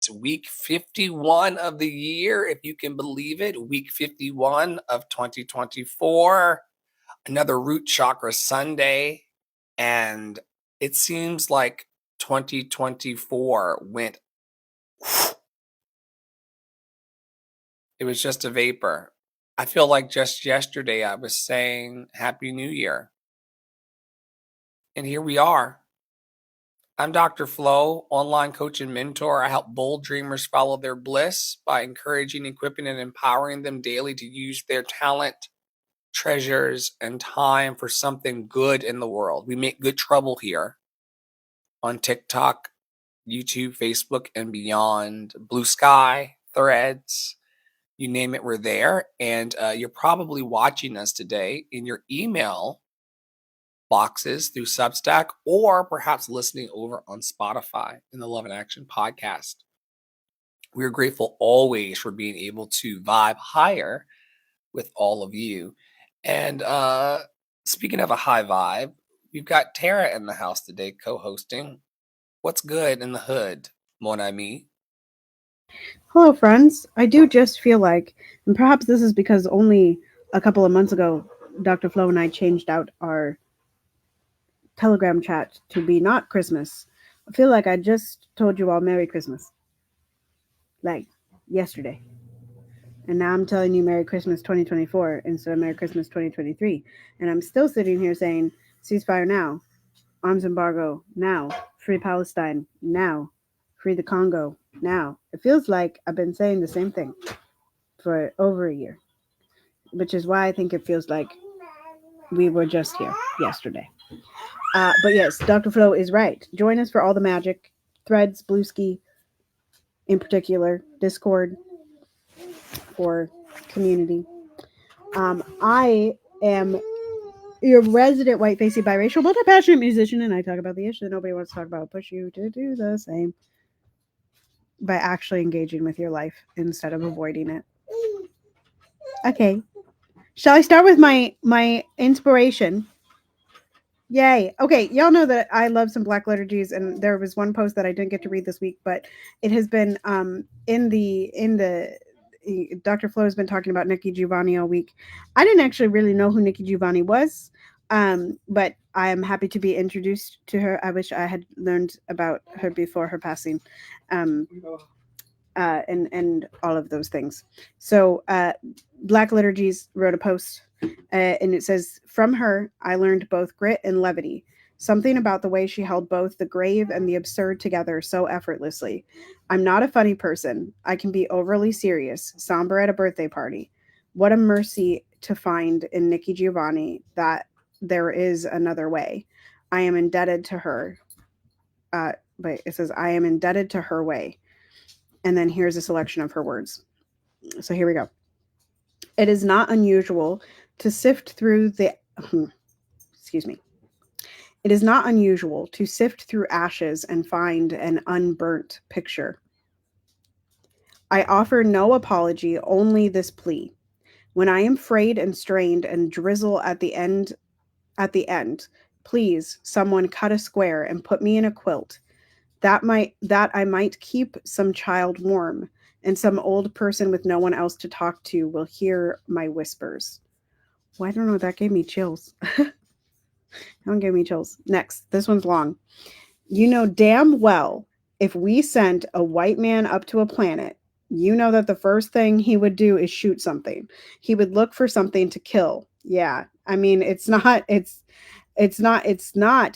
It's week 51 of the year, if you can believe it. Week 51 of 2024. Another root chakra Sunday. And it seems like 2024 went, it was just a vapor. I feel like just yesterday I was saying Happy New Year. And here we are. I'm Dr. Flo, online coach and mentor. I help bold dreamers follow their bliss by encouraging, equipping, and empowering them daily to use their talent, treasures, and time for something good in the world. We make good trouble here on TikTok, YouTube, Facebook, and beyond. Blue Sky, Threads, you name it, we're there. And you're probably watching us today in your email boxes through Substack, or perhaps listening over on Spotify in the Love and Action podcast. We're grateful always for being able to vibe higher with all of you. And speaking of a high vibe, we've got Tara in the house today co-hosting. What's good in the hood, mon ami? Hello, friends. I do just feel like, and perhaps this is because only a couple of months ago, Dr. Flo and I changed out our Telegram chat to be not Christmas. I feel like I just told you all Merry Christmas. Like yesterday. And now I'm telling you Merry Christmas 2024 instead of Merry Christmas 2023. And I'm still sitting here saying ceasefire now, arms embargo now, free Palestine now, free the Congo now. It feels like I've been saying the same thing for over a year, which is why I think it feels like we were just here yesterday. But yes, Dr. Flo is right. Join us for all the magic, Threads, Blueski, in particular, Discord for community. I am your resident white facey biracial multi-passionate musician, and I talk about the issue that nobody wants to talk about. Push you to do the same by actually engaging with your life instead of avoiding it. Okay. Shall I start with my inspiration? Yay. Okay, y'all know that I love some black liturgies, and there was one post that I didn't get to read this week, but it has been in the Dr. Flo has been talking about Nikki Giovanni all week. I didn't actually really know who Nikki Giovanni was, but I am happy to be introduced to her. I wish I had learned about her before her passing. Um, and all of those things. So Black Liturgies wrote a post, and it says, "From her, I learned both grit and levity. Something about the way she held both the grave and the absurd together so effortlessly. I'm not a funny person. I can be overly serious, somber at a birthday party. What a mercy to find in Nikki Giovanni that there is another way. I am indebted to her." But it says, "I am indebted to her way." And then here's a selection of her words. So here we go. It is not unusual to sift through the excuse me. It is not unusual to sift through ashes and find an unburnt picture. I offer no apology, only this plea. When I am frayed and strained and drizzle at the end, please someone cut a square and put me in a quilt that I might keep some child warm, and some old person with no one else to talk to will hear my whispers. Well, I don't know. That gave me chills. That one gave me chills. Next, this one's long. You know damn well if we sent a white man up to a planet, you know that the first thing he would do is shoot something. He would look for something to kill. Yeah, I mean, it's not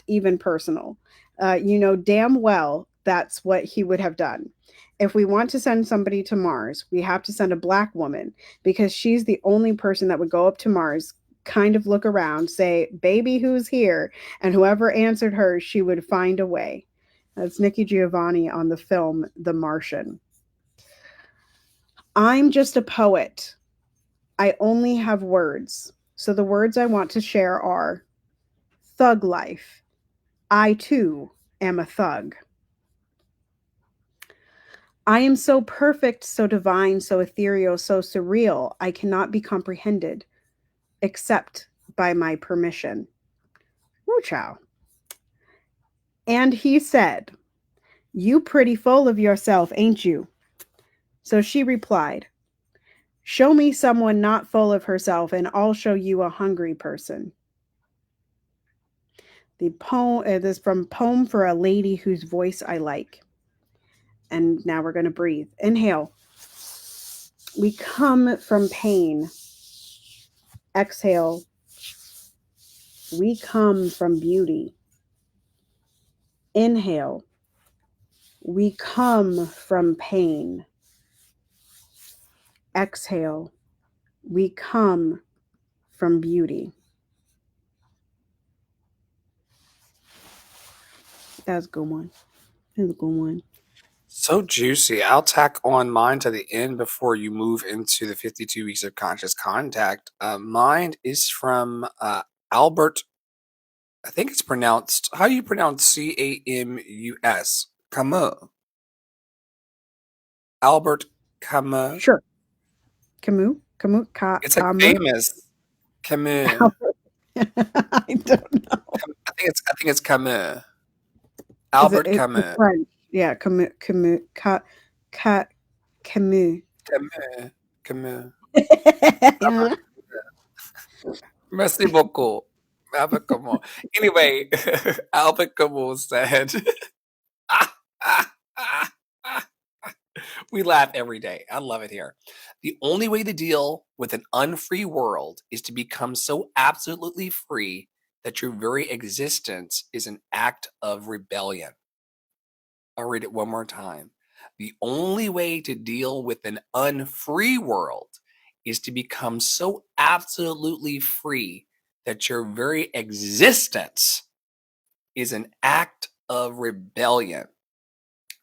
even personal. You know damn well that's what he would have done. If we want to send somebody to Mars, we have to send a black woman because she's the only person that would go up to Mars, kind of look around, say, "Baby, who's here?" And whoever answered her, she would find a way. That's Nikki Giovanni on the film The Martian. I'm just a poet. I only have words. So the words I want to share are thug life. I too am a thug. I am so perfect, so divine, so ethereal, so surreal, I cannot be comprehended except by my permission. Woo chow. And he said, You pretty full of yourself, ain't you? So she replied, show me someone not full of herself, and I'll show you a hungry person. The poem is from Poem for a Lady Whose Voice I Like. And now we're going to breathe. Inhale. We come from pain. Exhale. We come from beauty. Inhale. We come from pain. Exhale. We come from beauty. That's a good one. That's a good one. So juicy. I'll tack on mine to the end before you move into the 52 weeks of conscious contact. Mine is from Albert. I think it's pronounced. How do you pronounce Camus? Camus. Albert Camus. Sure. Camus? It's like Camus? famous. Camus. I don't know. I think it's Camus. Is it? Albert It's Camus. French. Yeah, Camus. Camus. Camus. Albert. Merci beaucoup. Albert Camus. Anyway, Albert Camus said, we laugh every day. I love it here. The only way to deal with an unfree world is to become so absolutely free that your very existence is an act of rebellion. I'll read it one more time. The only way to deal with an unfree world is to become so absolutely free that your very existence is an act of rebellion.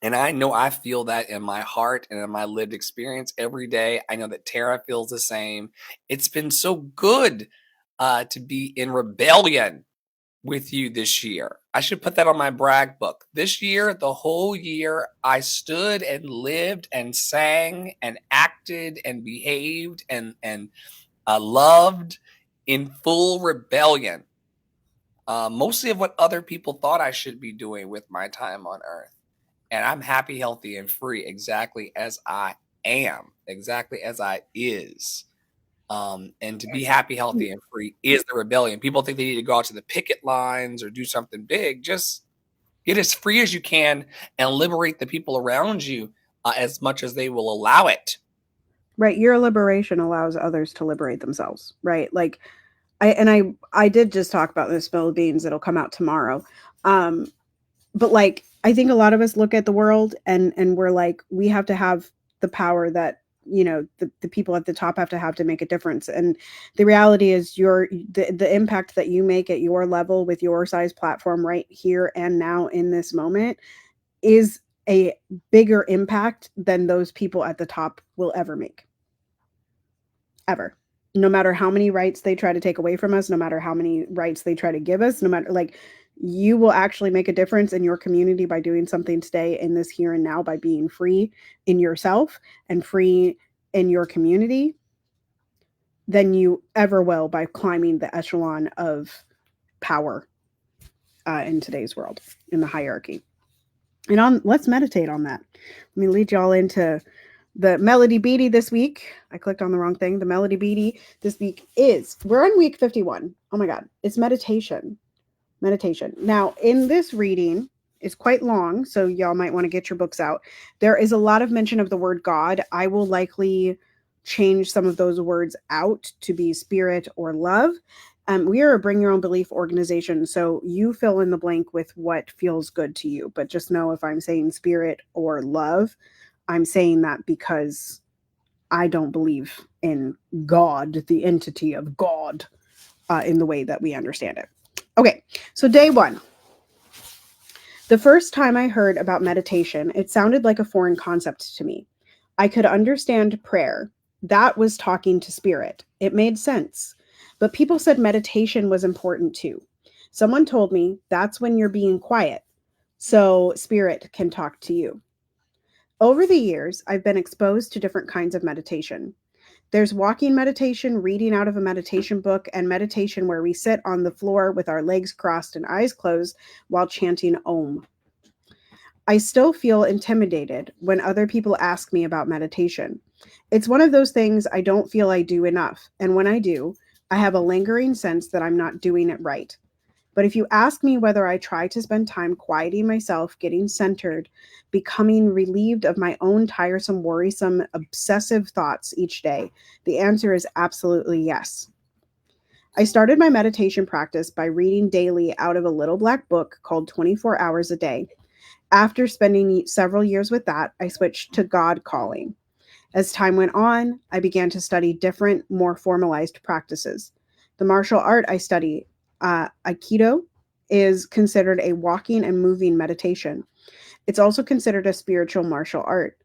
And I know I feel that in my heart and in my lived experience every day. I know that Tara feels the same. It's been so good to be in rebellion with you this year. I should put that on my brag book. This year, the whole year, I stood and lived and sang and acted and behaved and loved in full rebellion. Mostly of what other people thought I should be doing with my time on earth. And I'm happy, healthy, and free exactly as I am, exactly as I is. And to be happy, healthy, and free is the rebellion. People think they need to go out to the picket lines or do something big. Just get as free as you can and liberate the people around you as much as they will allow it. Right. Your liberation allows others to liberate themselves. Right. Like I did just talk about this spill of beans that'll come out tomorrow. But like I think a lot of us look at the world and we're like, we have to have the power that the people at the top have to make a difference. And the reality is the impact that you make at your level with your size platform right here and now in this moment is a bigger impact than those people at the top will ever make. Ever. No matter how many rights they try to take away from us, no matter how many rights they try to give us, no matter like you will actually make a difference in your community by doing something today in this here and now, by being free in yourself and free in your community than you ever will by climbing the echelon of power in today's world, in the hierarchy. And let's meditate on that. Let me lead y'all into the Melody Beatty this week. I clicked on the wrong thing. The Melody Beatty this week we're on week 51. Oh my God. It's meditation. Meditation. Now, in this reading, it's quite long, so y'all might want to get your books out. There is a lot of mention of the word God. I will likely change some of those words out to be spirit or love. We are a bring your own belief organization, so you fill in the blank with what feels good to you. But just know if I'm saying spirit or love, I'm saying that because I don't believe in God, the entity of God, in the way that we understand it. Okay, so day one. The first time I heard about meditation, it sounded like a foreign concept to me. I could understand prayer. That was talking to spirit. It made sense. But people said meditation was important too. Someone told me that's when you're being quiet, so spirit can talk to you. Over the years, I've been exposed to different kinds of meditation. There's walking meditation, reading out of a meditation book, and meditation where we sit on the floor with our legs crossed and eyes closed while chanting Om. I still feel intimidated when other people ask me about meditation. It's one of those things I don't feel I do enough, and when I do, I have a lingering sense that I'm not doing it right. But if you ask me whether I try to spend time quieting myself, getting centered, becoming relieved of my own tiresome, worrisome, obsessive thoughts each day, the answer is absolutely yes. I started my meditation practice by reading daily out of a little black book called 24 Hours a Day. After spending several years with that, I switched to God calling. As time went on, I began to study different, more formalized practices. The martial art I study, Aikido, is considered a walking and moving meditation. It's also considered a spiritual martial art.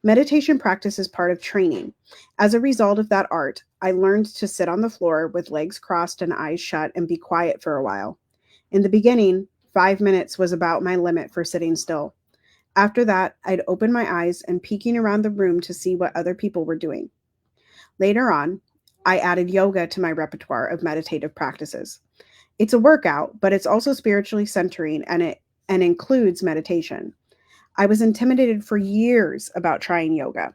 Meditation practice is part of training. As a result of that art, I learned to sit on the floor with legs crossed and eyes shut and be quiet for a while. In the beginning, 5 minutes was about my limit for sitting still. After that, I'd open my eyes and peeking around the room to see what other people were doing. Later on, I added yoga to my repertoire of meditative practices. It's a workout, but it's also spiritually centering and includes meditation. I was intimidated for years about trying yoga.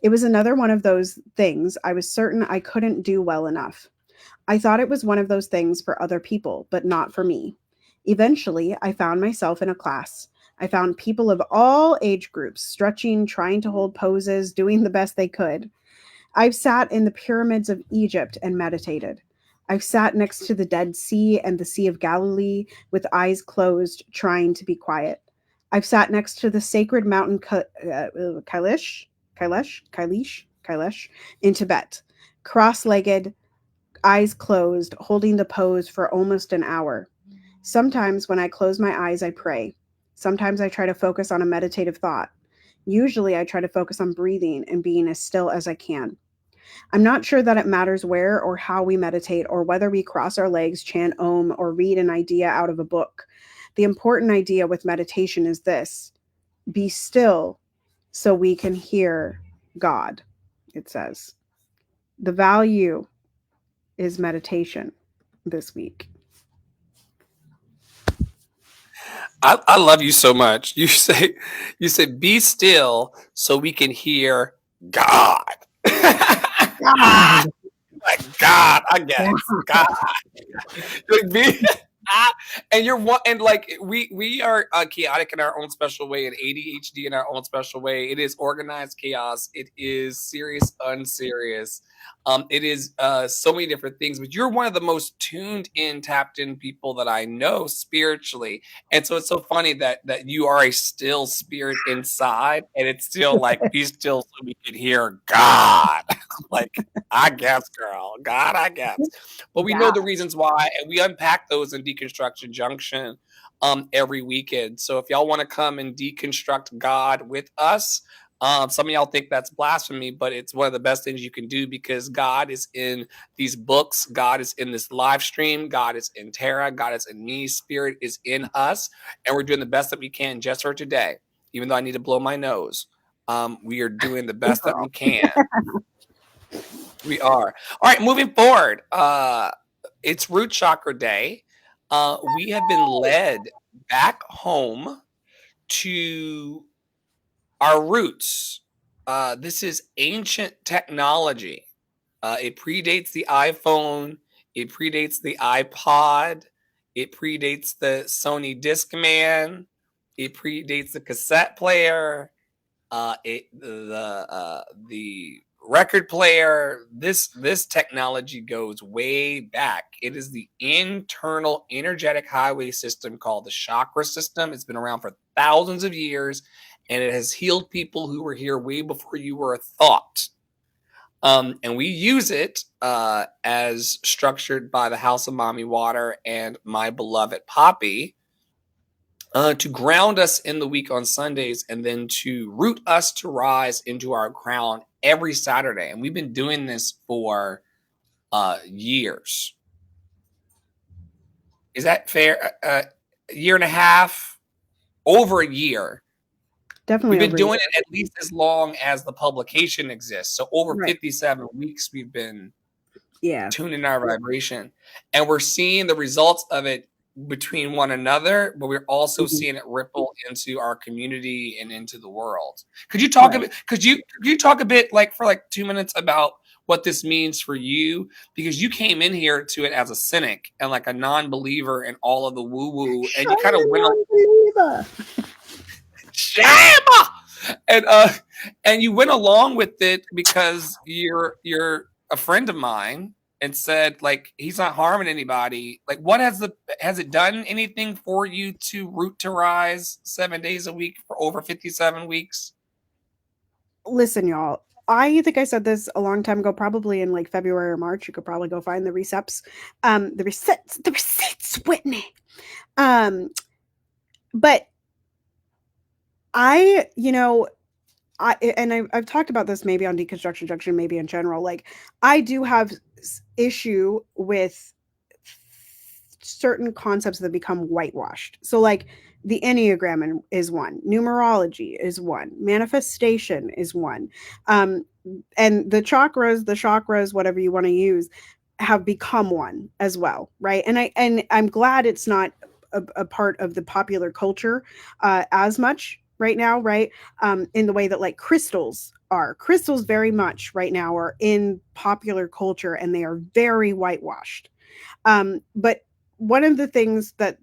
It was another one of those things I was certain I couldn't do well enough. I thought it was one of those things for other people, but not for me. Eventually, I found myself in a class. I found people of all age groups stretching, trying to hold poses, doing the best they could. I've sat in the pyramids of Egypt and meditated. I've sat next to the Dead Sea and the Sea of Galilee with eyes closed, trying to be quiet. I've sat next to the sacred mountain Kailash in Tibet, cross legged, eyes closed, holding the pose for almost an hour. Sometimes when I close my eyes, I pray. Sometimes I try to focus on a meditative thought. Usually, I try to focus on breathing and being as still as I can. I'm not sure that it matters where or how we meditate or whether we cross our legs, chant Om, or read an idea out of a book. The important idea with meditation is this: be still so we can hear God, it says. The value is meditation this week. I love you so much. You say be still so we can hear God. God. Like God, I get it. God. Like me. And you're one, and like we are chaotic in our own special way, and ADHD in our own special way. It is organized chaos. It is serious, unserious. It is so many different things. But you're one of the most tuned in, tapped in people that I know spiritually, and so it's so funny that you are a still spirit inside, and it's still like be still so we can hear God. Like I guess, girl, God, I guess. But we know God. the reasons why, and we unpack those in Deconstruction Junction every weekend. So if y'all want to come and deconstruct God with us, some of y'all think that's blasphemy, but it's one of the best things you can do because God is in these books, God is in this live stream, God is in Tara, God is in me, Spirit is in us, and we're doing the best that we can just for today. Even though I need to blow my nose, we are doing the Hey, best that girl. we can. We are. All right, moving forward. It's Root Chakra Day. We have been led back home to our roots. This is ancient technology. It predates the iPhone. It predates the iPod. It predates the Sony Discman. It predates the cassette player, the record player. This technology goes way back. It is the internal energetic highway system called the chakra system. It's been around for thousands of years, and it has healed people who were here way before you were a thought. And we use it as structured by the House of Mommy Water and my beloved Poppy, to ground us in the week on Sundays and then to root us to rise into our crown every Saturday. And we've been doing this for years. Is that fair? A year and a half, over a year. We've Definitely been over a year. doing it at least as long as the publication exists. So over Right. 57 weeks, we've been Yeah. tuning our vibration. And we're seeing the results of it between one another, but we're also Mhm. seeing it ripple into our community and into the world. Could you talk a Right. bit? Could you talk a bit, like for like 2 minutes, about what this means for you? Because you came in here to it as a cynic and like a non-believer in all of the woo-woo, and you kind I'm of a went non-believer. Shama! And you went along with it because you're a friend of mine and said like he's not harming anybody. Like what has it done anything for you to root to rise 7 days a week for over 57 weeks? Listen, y'all. I think I said this a long time ago, probably in like February or March. You could probably go find the receipts. The receipts, Whitney. Um, but I, you know, I've talked about this maybe on Deconstruction Junction, maybe in general. Like, I do have issue with certain concepts that become whitewashed. So, like, the Enneagram is one, numerology is one, manifestation is one, um, and the chakras, whatever you want to use, have become one as well, right? And I'm glad it's not a part of the popular culture as much right now, right? In the way that like crystals are. Crystals very much right now are in popular culture and they are very whitewashed. But one of the things that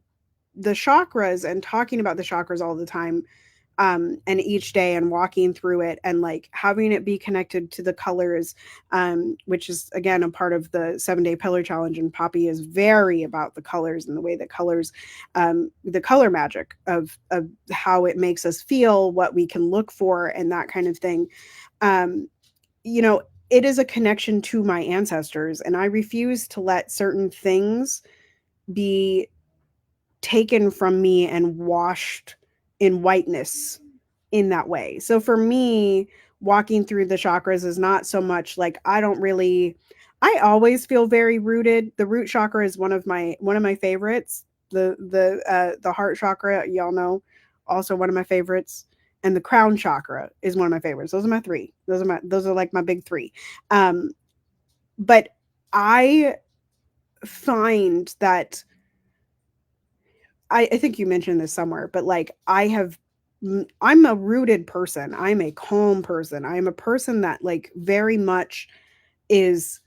the chakras and talking about the chakras all the time, and each day and walking through it and like having it be connected to the colors, which is again a part of the 7 day pillar challenge. And Poppy is very about the colors and the way that colors, the color magic of how it makes us feel, what we can look for, and that kind of thing. Um, you know, it is a connection to my ancestors, and I refuse to let certain things be taken from me and washed in whiteness in that way. So for me, walking through the chakras is not so much like I always feel very rooted. The root chakra is one of my favorites. The heart chakra, y'all know, also one of my favorites. And the crown chakra is one of my favorites. Those are my three. Those are like my big three. Um, but I find that I think you mentioned this somewhere, but like I'm a rooted person. I'm a calm person. I'm a person that like very much is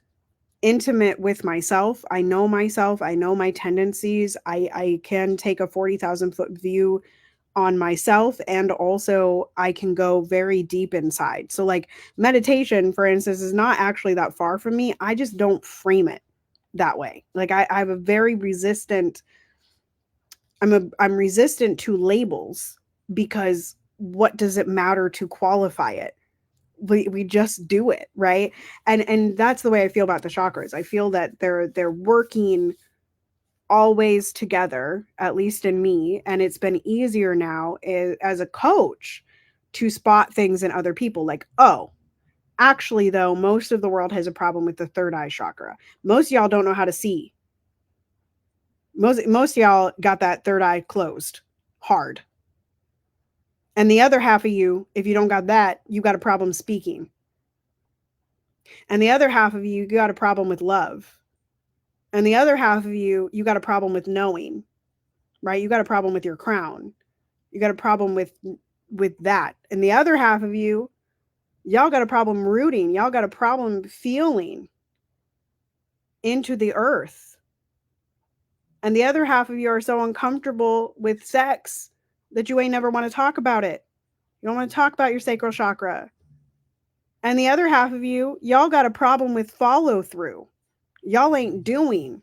intimate with myself. I know myself. I know my tendencies. I can take a 40,000 foot view on myself, and also I can go very deep inside. So like meditation, for instance, is not actually that far from me. I just don't frame it that way. Like I have a very resistant I'm resistant to labels because what does it matter to qualify it? We just do it, right? And that's the way I feel about the chakras. I feel that they're working always together, at least in me, and it's been easier now as a coach to spot things in other people like, oh, actually though, most of the world has a problem with the third eye chakra. Most of y'all don't know how to see. Most of y'all got that third eye closed hard. And the other half of you, if you don't got that, you got a problem speaking. And the other half of you got a problem with love. And the other half of you got a problem with knowing, right? You got a problem with your crown. You got a problem with that. And the other half of you, y'all got a problem rooting. Y'all got a problem feeling into the earth. And the other half of you are so uncomfortable with sex that you ain't never want to talk about it. You don't want to talk about your sacral chakra. And the other half of you, y'all got a problem with follow through. Y'all ain't doing.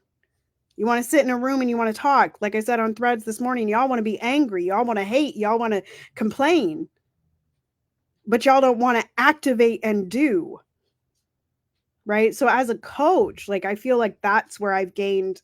You want to sit in a room and you want to talk. Like I said on threads this morning, y'all want to be angry. Y'all want to hate. Y'all want to complain. But y'all don't want to activate and do. Right. So as a coach, like I feel like that's where I've gained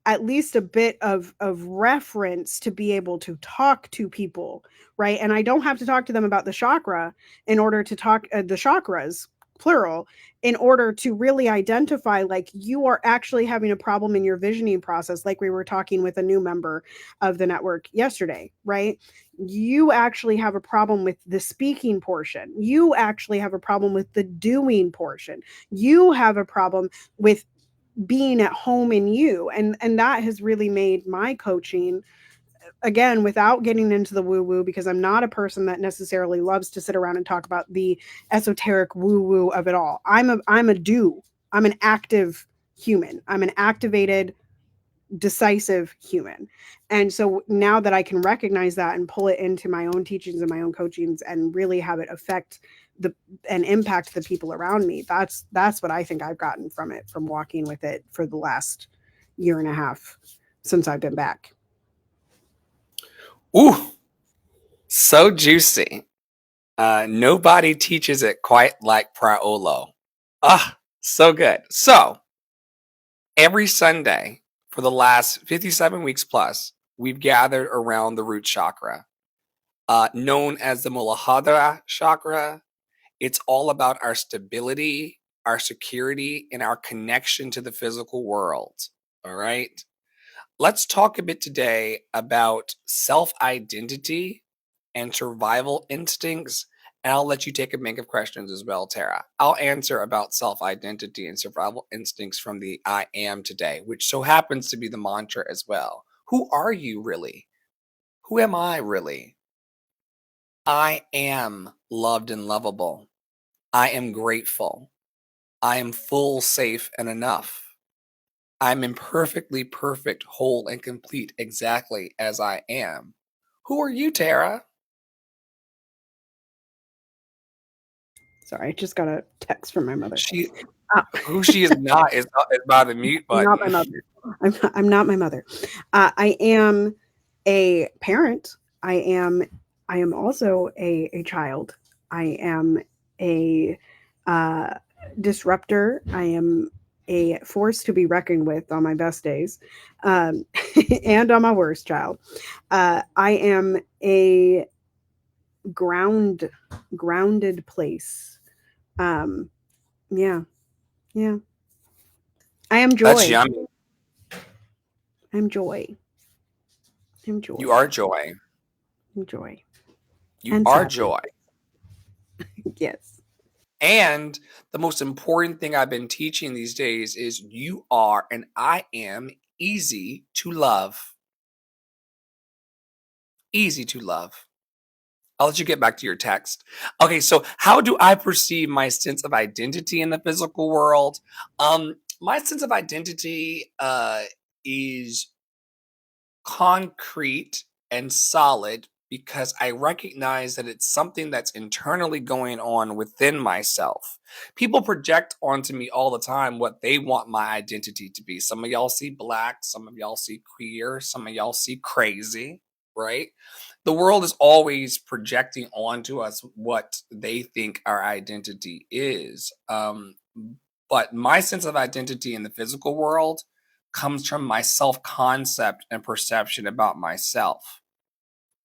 at least a bit of reference to be able to talk to people, right? And I don't have to talk to them about the chakra in order to talk the chakras plural, in order to really identify like you are actually having a problem in your visioning process, like we were talking with a new member of the network yesterday, right? You actually have a problem with the speaking portion. You actually have a problem with the doing portion. You have a problem with being at home in you. And that has really made my coaching, again, without getting into the woo woo, because I'm not a person that necessarily loves to sit around and talk about the esoteric woo woo of it all. I'm an active human. I'm an activated, decisive human. And so now that I can recognize that and pull it into my own teachings and my own coachings and really have it affect the and impact the people around me, that's what I think I've gotten from it, from walking with it for the last year and a half since I've been back. Ooh, so juicy. Nobody teaches it quite like Priolo. Ah, so good. So every Sunday for the last 57 weeks plus, we've gathered around the root chakra, known as the Muladhara chakra. It's all about our stability, our security, and our connection to the physical world. All right. Let's talk a bit today about self identity and survival instincts. And I'll let you take a bank of questions as well, Tara. I'll answer about self identity and survival instincts from the I am today, which so happens to be the mantra as well. Who are you really? Who am I really? I am loved and lovable. I am grateful. I am full, safe, and enough. I'm imperfectly perfect, whole, and complete exactly as I am. Who are you, Tara? Sorry, I just got a text from my mother. She, Uh, who she is not is by the mute Not my button. mother. I'm not my mother. I am a parent. I am I am also a child. I am a uh, disruptor. I am a force to be reckoned with on my best days, um, and on my worst, child. I am a ground grounded place. Um, yeah, yeah. I am That's joy. yummy. I'm joy. I'm You joy. are joy. I'm joy. You And are sadness. joy. Yes. And the most important thing I've been teaching these days is you are and I am easy to love. Easy to love. I'll let you get back to your text. Okay, so how do I perceive my sense of identity in the physical world? My sense of identity is concrete and solid because I recognize that it's something that's internally going on within myself. People project onto me all the time what they want my identity to be. Some of y'all see black, some of y'all see queer, some of y'all see crazy, right? The world is always projecting onto us what they think our identity is. But my sense of identity in the physical world comes from my self concept and perception about myself.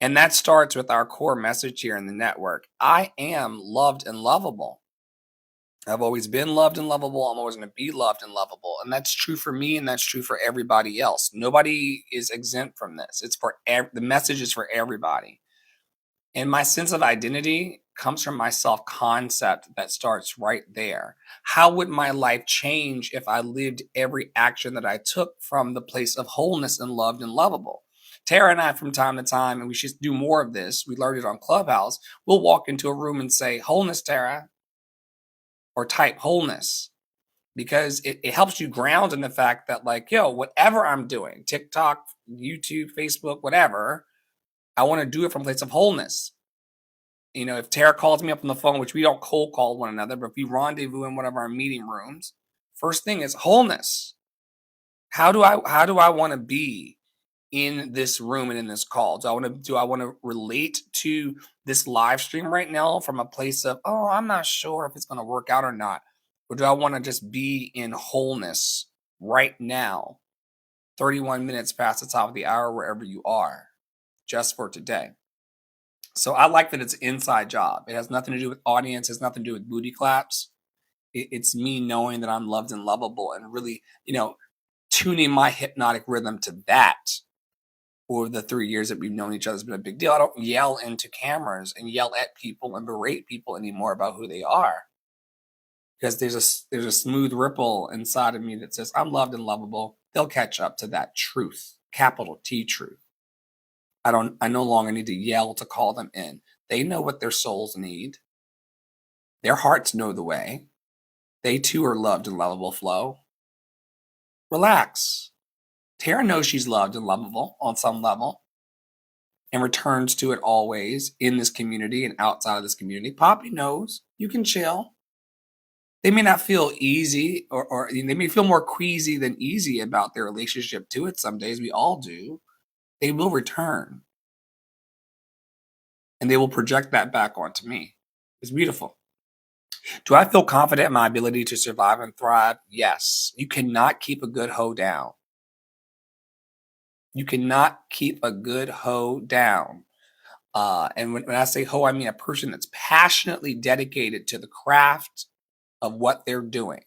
And that starts with our core message here in the network. I am loved and lovable. I've always been loved and lovable. I'm always going to be loved and lovable. And that's true for me and that's true for everybody else. Nobody is exempt from this. It's for the message is for everybody. And my sense of identity comes from my self concept that starts right there. How would my life change if I lived every action that I took from the place of wholeness and loved and lovable? Tara and I, from time to time, and we should do more of this, we learned it on Clubhouse, we'll walk into a room and say, wholeness, Tara, or type wholeness, because it helps you ground in the fact that, like, yo, whatever I'm doing, TikTok, YouTube, Facebook, whatever, I want to do it from a place of wholeness. You know, if Tara calls me up on the phone, which we don't cold call one another, but if we rendezvous in one of our meeting rooms, first thing is wholeness. How do I want to be in this room and in this call? Do I want to relate to this live stream right now from a place of, oh, I'm not sure if it's going to work out or not? Or do I want to just be in wholeness right now, 31 minutes past the top of the hour, wherever you are, just for today? So I like that it's an inside job. It has nothing to do with audience. It has nothing to do with booty claps. It's me knowing that I'm loved and lovable and really, tuning my hypnotic rhythm to that. Over the 3 years that we've known each other has been a big deal. I don't yell into cameras and yell at people and berate people anymore about who they are. because there's a smooth ripple inside of me that says I'm loved and lovable. They'll catch up to that truth, capital T truth. I no longer need to yell to call them in. They know what their souls need. Their hearts know the way. They too are loved and lovable, Flo. Relax. Tara knows she's loved and lovable on some level and returns to it always in this community and outside of this community. Poppy knows you can chill. They may not feel easy or they may feel more queasy than easy about their relationship to it. Some days we all do. They will return and they will project that back onto me. It's beautiful. Do I feel confident in my ability to survive and thrive? Yes. You cannot keep a good hoe down. You cannot keep a good hoe down. And when I say hoe, I mean a person that's passionately dedicated to the craft of what they're doing.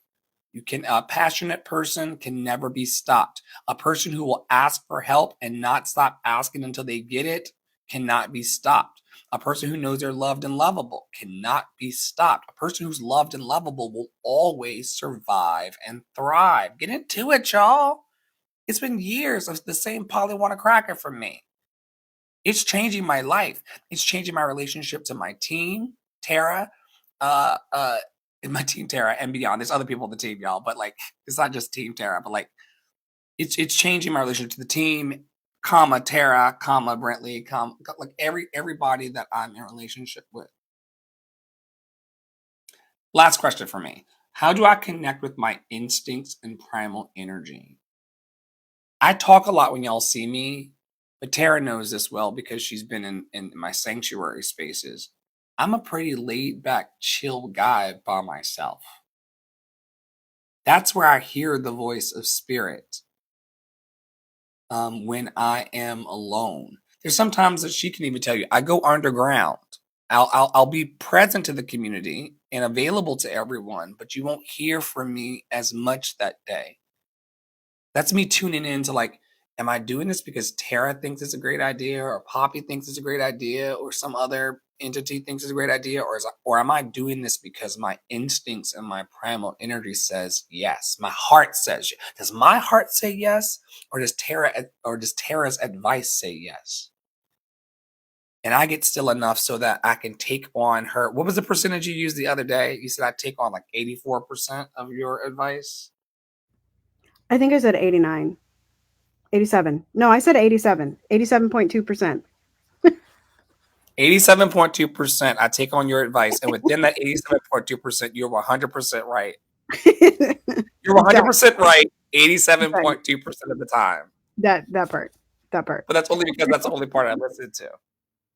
A passionate person can never be stopped. A person who will ask for help and not stop asking until they get it cannot be stopped. A person who knows they're loved and lovable cannot be stopped. A person who's loved and lovable will always survive and thrive. Get into it, y'all. It's been years of the same Polly want a cracker from me. It's changing my life. It's changing my relationship to my team, Tara, uh, uh, my team Tara and beyond. There's other people on the team, y'all, but like it's not just team Tara, but like it's changing my relationship to the team, comma Tara, comma Brentley, comma like everybody that I'm in a relationship with. Last question for me. How do I connect with my instincts and primal energy? I talk a lot when y'all see me, but Tara knows this well because she's been in my sanctuary spaces. I'm a pretty laid back, chill guy by myself. That's where I hear the voice of spirit when I am alone. There's sometimes that she can even tell you, I go underground. I'll be present to the community and available to everyone, but you won't hear from me as much that day. That's me tuning in to like, am I doing this because Tara thinks it's a great idea, or Poppy thinks it's a great idea, or some other entity thinks it's a great idea, or am I doing this because my instincts and my primal energy says yes? My heart says. Does my heart say yes, or does Tara's advice say yes? And I get still enough so that I can take on her. What was the percentage you used the other day? You said I take on like 84% of your advice. I think I said 89, 87. No, I said 87, 87.2%. 87.2%, I take on your advice, and within that 87.2%, you're 100% right. You're Exactly. 100% right Exactly. 87.2% of the time. That part. That part. But that's only because that's the only part I listen to.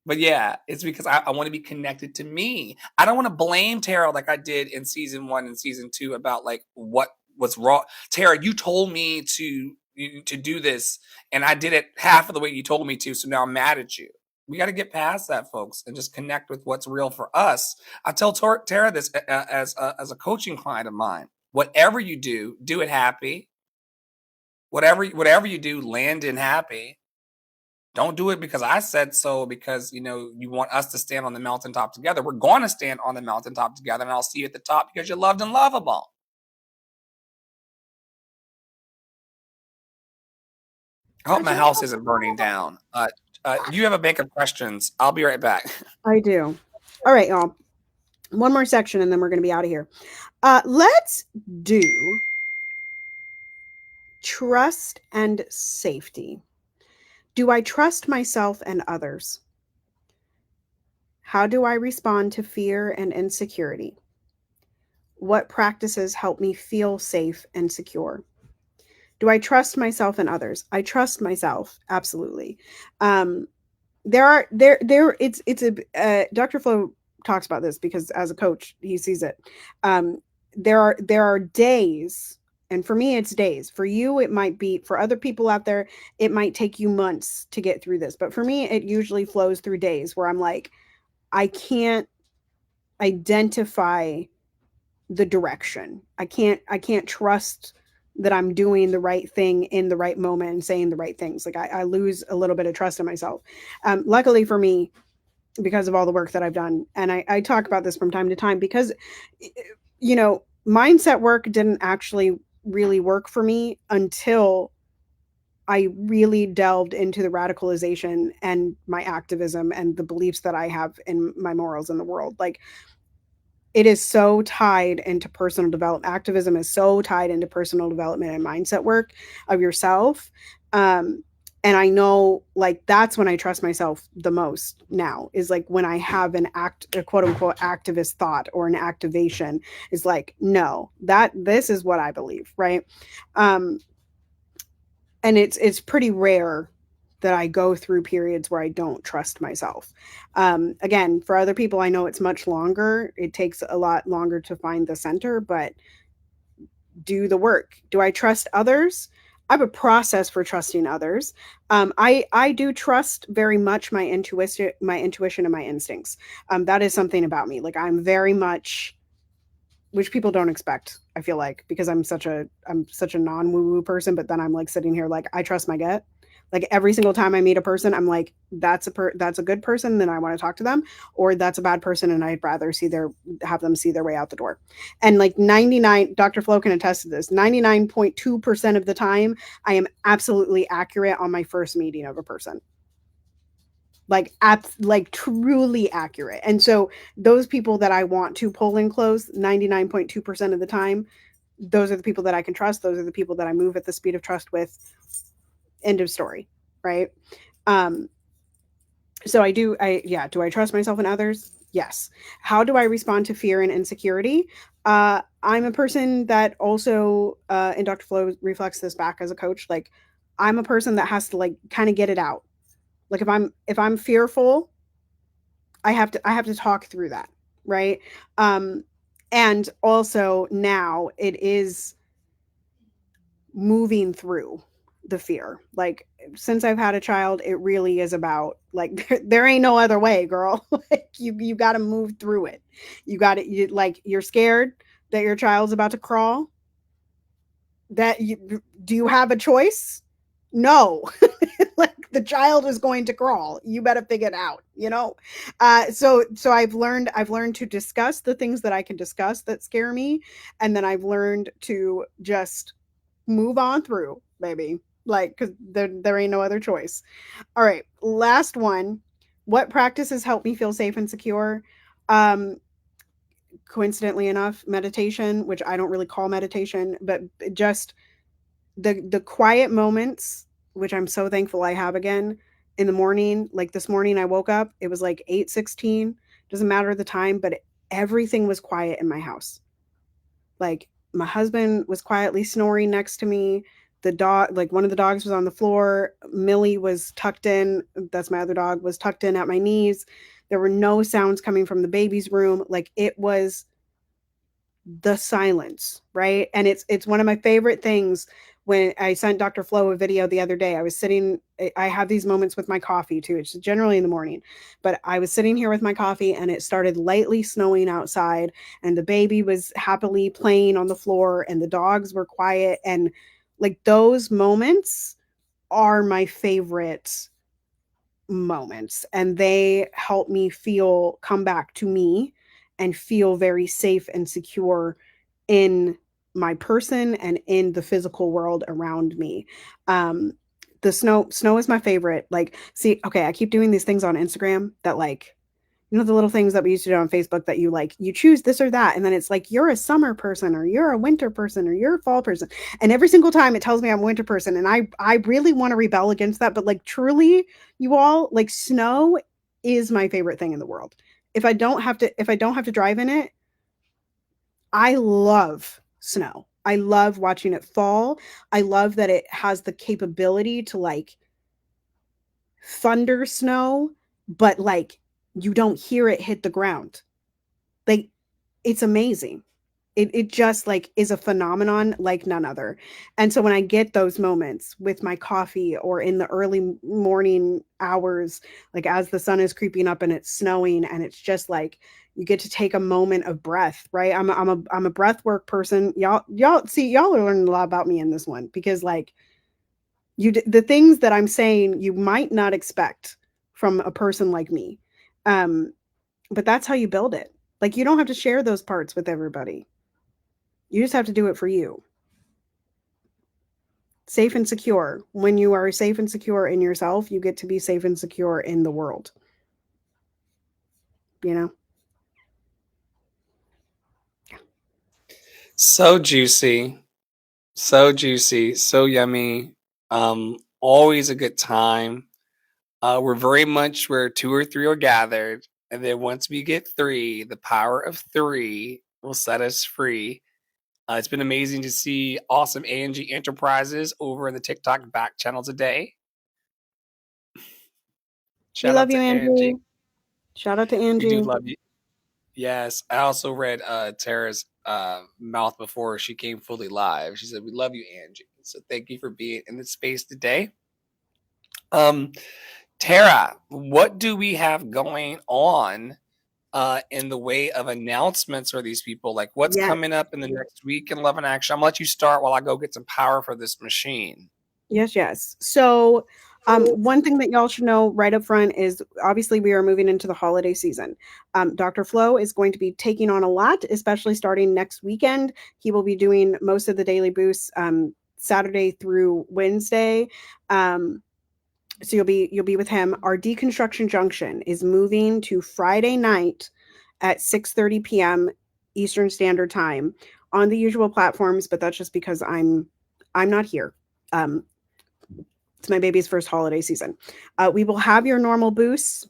But yeah, it's because I want to be connected to me. I don't want to blame Tara like I did in season 1 and season 2 about like what's wrong. Tara, you told me to do this, and I did it half of the way you told me to, so now I'm mad at you. We got to get past that, folks, and just connect with what's real for us. I tell Tara this as a coaching client of mine. Whatever you do it happy. Whatever you do, land in happy. Don't do it because I said so, because you want us to stand on the mountaintop together. We're going to stand on the mountaintop together, and I'll see you at the top because you're loved and lovable. I hope I my told you house isn't burning down. You have a bank of questions. I'll be right back. I do. All right, y'all. One more section and then we're going to be out of here. Let's do trust and safety. Do I trust myself and others? How do I respond to fear and insecurity? What practices help me feel safe and secure? Do I trust myself and others? I trust myself, absolutely. Um, there are there it's a Dr. Flo talks about this because as a coach he sees it. Um, there are days, and for me it's days. For you it might be, for other people out there it might take you months to get through this, but for me it usually flows through days where I'm like, I can't identify the direction. I can't trust that I'm doing the right thing in the right moment and saying the right things. Like I lose a little bit of trust in myself. Luckily for me, because of all the work that I've done, and I talk about this from time to time because, you know, mindset work didn't actually really work for me until I really delved into the radicalization and my activism and the beliefs that I have in my morals in the world. Like, it is so tied into personal development. Activism is so tied into personal development and mindset work of yourself. Um, and I know, like, that's when I trust myself the most now, is like when I have a quote unquote activist thought or an activation, is like, no, that this is what I believe, right? Um, and it's pretty rare that I go through periods where I don't trust myself. Again, for other people, I know it's much longer. It takes a lot longer to find the center, but do the work. Do I trust others? I have a process for trusting others. I do trust very much my intuition and my instincts. That is something about me. Like, I'm very much, which people don't expect, I feel like, because I'm such a non woo woo person, but then I'm like sitting here like I trust my gut. Like, every single time I meet a person, I'm like, that's a good person, then I want to talk to them, or that's a bad person and I'd rather have them see their way out the door. And like 99, Dr. Flo can attest to this, 99.2% of the time I am absolutely accurate on my first meeting of a person. Like truly accurate. And so those people that I want to pull in close 99.2% of the time, those are the people that I can trust. Those are the people that I move at the speed of trust with. End of story. Right. Um, so do I trust myself and others? Yes. How do I respond to fear and insecurity? I'm a person that also, and Dr. Flo reflects this back as a coach. Like, I'm a person that has to like kind of get it out. Like, if I'm fearful, I have to talk through that, right? Um, and also now it is moving through the fear. Like, since I've had a child, it really is about like there ain't no other way, girl. Like, you got to move through it. Like, you're scared that your child's about to crawl. Do you have a choice? No. Like, the child is going to crawl, you better figure it out, so I've learned to discuss the things that I can discuss that scare me, and then I've learned to just move on through, baby, like, because there ain't no other choice. All right, last one. What practices help me feel safe and secure? um Coincidentally enough, meditation, which I don't really call meditation, but just the quiet moments, which I'm so thankful I have again, in the morning. Like, this morning I woke up, it was like 8:16. Doesn't matter the time, but everything was quiet in my house. Like, my husband was quietly snoring next to me. The dog, like, one of the dogs was on the floor. Millie was tucked in. That's my other dog, was tucked in at my knees. There were no sounds coming from the baby's room. Like, it was the silence, right? And it's one of my favorite things. When I sent Dr. Flo a video the other day, I have these moments with my coffee too. It's generally in the morning, but I was sitting here with my coffee and it started lightly snowing outside, and the baby was happily playing on the floor and the dogs were quiet, and like, those moments are my favorite moments, and they help me feel come back to me and feel very safe and secure in my person and in the physical world around me. um the snow is my favorite. Like, see, okay, I keep doing these things on Instagram that, like, the little things that we used to do on Facebook, that you choose this or that, and then it's like, you're a summer person, or you're a winter person, or you're a fall person. And every single time it tells me I'm a winter person, and I really want to rebel against that, but like, truly, you all, like, snow is my favorite thing in the world. If I don't have to drive in it, I love snow. I love watching it fall. I love that it has the capability to, like, thunder snow, but like, you don't hear it hit the ground. Like, it's amazing. It just, like, is a phenomenon like none other. And so when I get those moments with my coffee or in the early morning hours, like, as the sun is creeping up and it's snowing, and it's just like, you get to take a moment of breath, right? I'm a breath work person. Y'all are learning a lot about me in this one, because like, the things that I'm saying you might not expect from a person like me. Um, but that's how you build it. Like, you don't have to share those parts with everybody. You just have to do it for you. Safe and secure. When you are safe and secure in yourself, you get to be safe and secure in the world. You know? So juicy, so juicy, so yummy. Always a good time. We're very much where two or three are gathered, and then once we get three, the power of three will set us free. It's been amazing to see awesome Angie Enterprises over in the TikTok back channel today. We Shout love out you, to Angie. Angie. Shout out to We do Angie. love you. Yes, I also read Tara's mouth before she came fully live. She said, "We love you, Angie." So thank you for being in the space today. Um, Tara, what do we have going on in the way of announcements for these people? Like, what's Yes. coming up in the next week in Love and Action? I'm gonna let you start while I go get some power for this machine. Yes, yes. So, one thing that y'all should know right up front is obviously we are moving into the holiday season. Dr. Flo is going to be taking on a lot, especially starting next weekend. He will be doing most of the daily boosts Saturday through Wednesday. So you'll be with him. Our deconstruction junction is moving to Friday night at 6:30 p.m. Eastern Standard Time on the usual platforms, but that's just because I'm not here. Um, it's my baby's first holiday season. We will have your normal boosts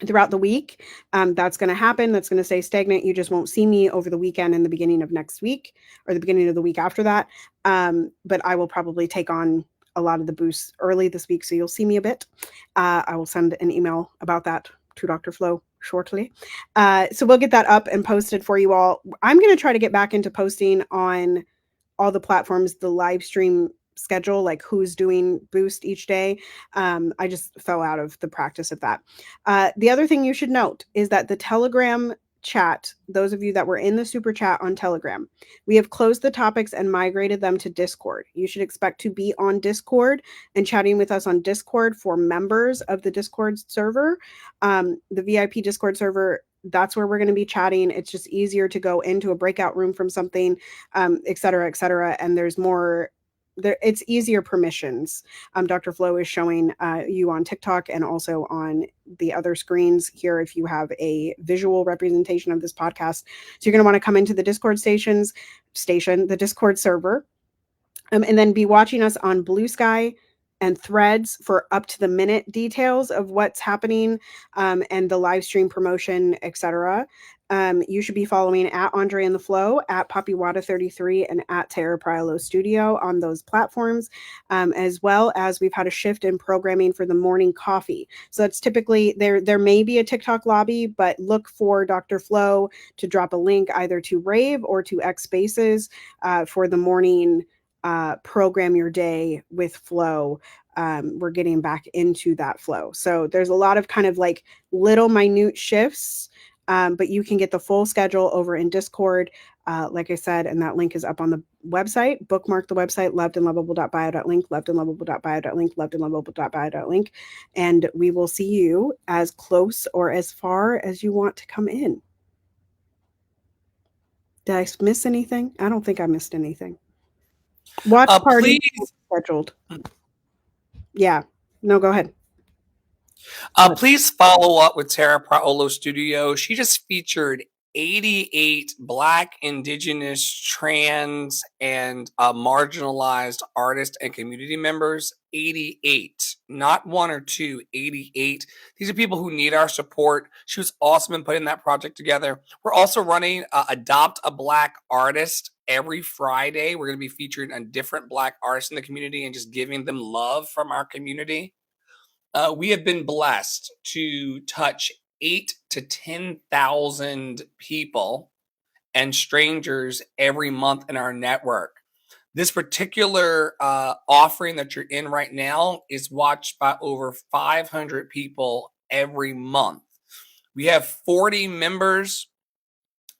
throughout the week. That's going to happen. That's going to stay stagnant. You just won't see me over the weekend and the beginning of next week or the beginning of the week after that. But I will probably take on a lot of the boosts early this week, so you'll see me a bit. I will send an email about that to Dr. Flo shortly. So we'll get that up and posted for you all. I'm going to try to get back into posting on all the platforms, the live stream schedule, like who's doing boost each day. I just fell out of the practice of that. The other thing you should note is that the Telegram chat, those of you that were in the super chat on Telegram, we have closed the topics and migrated them to Discord. You should expect to be on Discord and chatting with us on Discord for members of the Discord server. The VIP Discord server, that's where we're going to be chatting. It's just easier to go into a breakout room from something, et cetera, et cetera. And there's more there, it's easier permissions. Dr. Flo is showing you on TikTok and also on the other screens here if you have a visual representation of this podcast. So you're going to want to come into the Discord the Discord server, and then be watching us on Blue Sky and Threads for up to the minute details of what's happening, and the live stream promotion, etc. You should be following at Andre and the Flow, at PoppyWada33, and at Tara Priolo Studio on those platforms, as well as we've had a shift in programming for the morning coffee. So that's typically there may be a TikTok lobby, but look for Dr. Flo to drop a link either to Rave or to X Spaces for the morning program your day with flow. We're getting back into that flow. So there's a lot of kind of like little minute shifts, but you can get the full schedule over in Discord. Like I said, and that link is up on the website. Bookmark the website, lovedandlovable.bio.link, lovedandlovable.bio.link, lovedandlovable.bio.link. And we will see you as close or as far as you want to come in. Did I miss anything? I don't think I missed anything. Watch party Please, scheduled. Yeah. No, go ahead. What? please follow up with Tara Praolo Studio. She just featured 88 Black, Indigenous, trans, and marginalized artists and community members. 88, not one or two, 88. These are people who need our support. She was awesome in putting that project together. We're also running Adopt a Black Artist every Friday. We're going to be featuring a different Black artist in the community and just giving them love from our community. We have been blessed to touch 8 to 10,000 people and strangers every month in our network. This particular offering that you're in right now is watched by over 500 people every month. We have 40 members,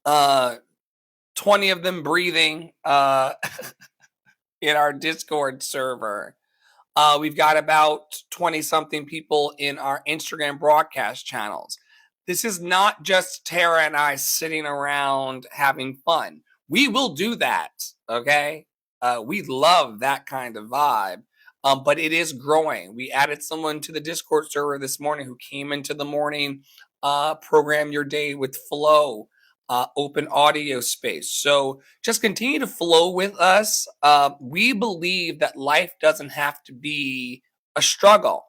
20 of them breathing in our Discord server. We've got about 20 something people in our Instagram broadcast channels. This is not just Tara and I sitting around having fun. we will do that. Okay. We love that kind of vibe. But it is growing. We added someone to the Discord server this morning who came into the morning, program your day with flow, open audio space. So just continue to flow with us. We believe that life doesn't have to be a struggle.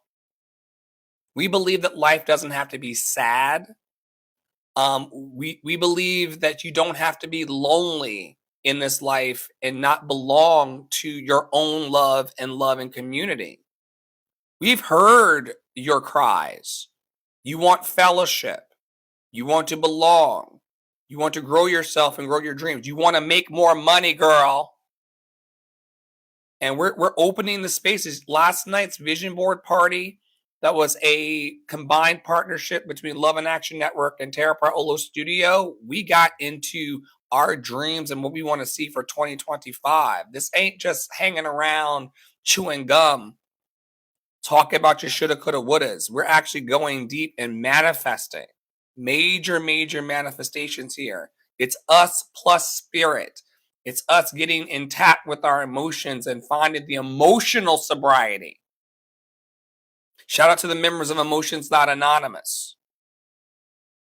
We believe that life doesn't have to be sad. We believe that you don't have to be lonely in this life and not belong to your own love and community. We've heard your cries. You want fellowship. You want to belong. You want to grow yourself and grow your dreams. You want to make more money, girl. And we're opening the spaces. Last night's vision board party, that was a combined partnership between Love and Action Network and Terra Priolo Studio. We got into our dreams and what we want to see for 2025. This ain't just hanging around chewing gum, talking about your shoulda, coulda, wouldas. We're actually going deep and manifesting. Major manifestations here. It's us plus spirit. It's us getting intact with our emotions and finding the emotional sobriety. Shout out to the members of Emotions Not Anonymous.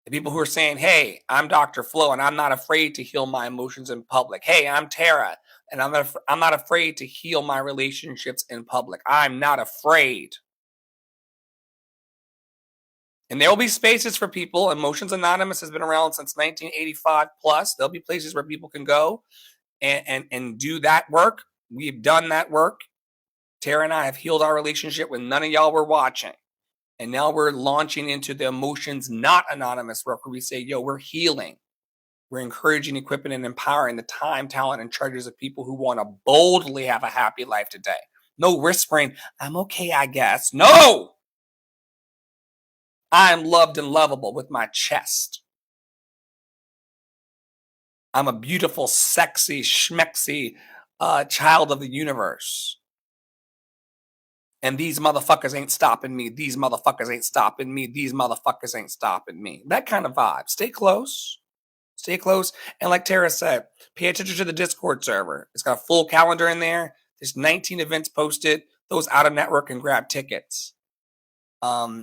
The people who are saying, hey, I'm Dr. Flo and I'm not afraid to heal my emotions in public. Hey, I'm Tara and I'm not afraid to heal my relationships in public. I'm not afraid. And there will be spaces for people. Emotions Anonymous has been around since 1985 plus. There'll be places where people can go and do that work. We've done that work. Tara and I have healed our relationship when none of y'all were watching. And now we're launching into the Emotions Not Anonymous work where we say, yo, we're healing. We're encouraging, equipping, and empowering the time, talent, and treasures of people who want to boldly have a happy life today. No whispering, I'm okay, I guess. No! I am loved and lovable with my chest. I'm a beautiful, sexy, schmexy child of the universe. And these motherfuckers ain't stopping me. These motherfuckers ain't stopping me. These motherfuckers ain't stopping me. That kind of vibe. Stay close. Stay close. And like Tara said, pay attention to the Discord server. It's got a full calendar in there. There's 19 events posted. Those out of network and grab tickets.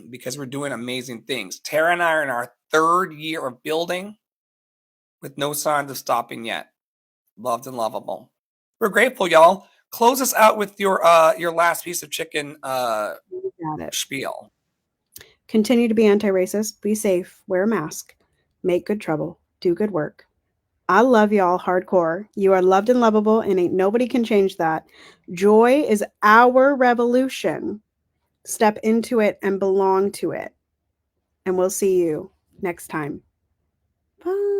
Because we're doing amazing things. Tara and I are in our 3rd year of building with no signs of stopping yet. Loved and lovable. We're grateful, y'all. Close us out with your last piece of chicken Got it. spiel. Continue to be anti-racist, be safe, wear a mask, make good trouble, do good work. I love y'all hardcore. You are loved and lovable, and ain't nobody can change that. Joy is our revolution. Step into it and belong to it. And we'll see you next time. Bye.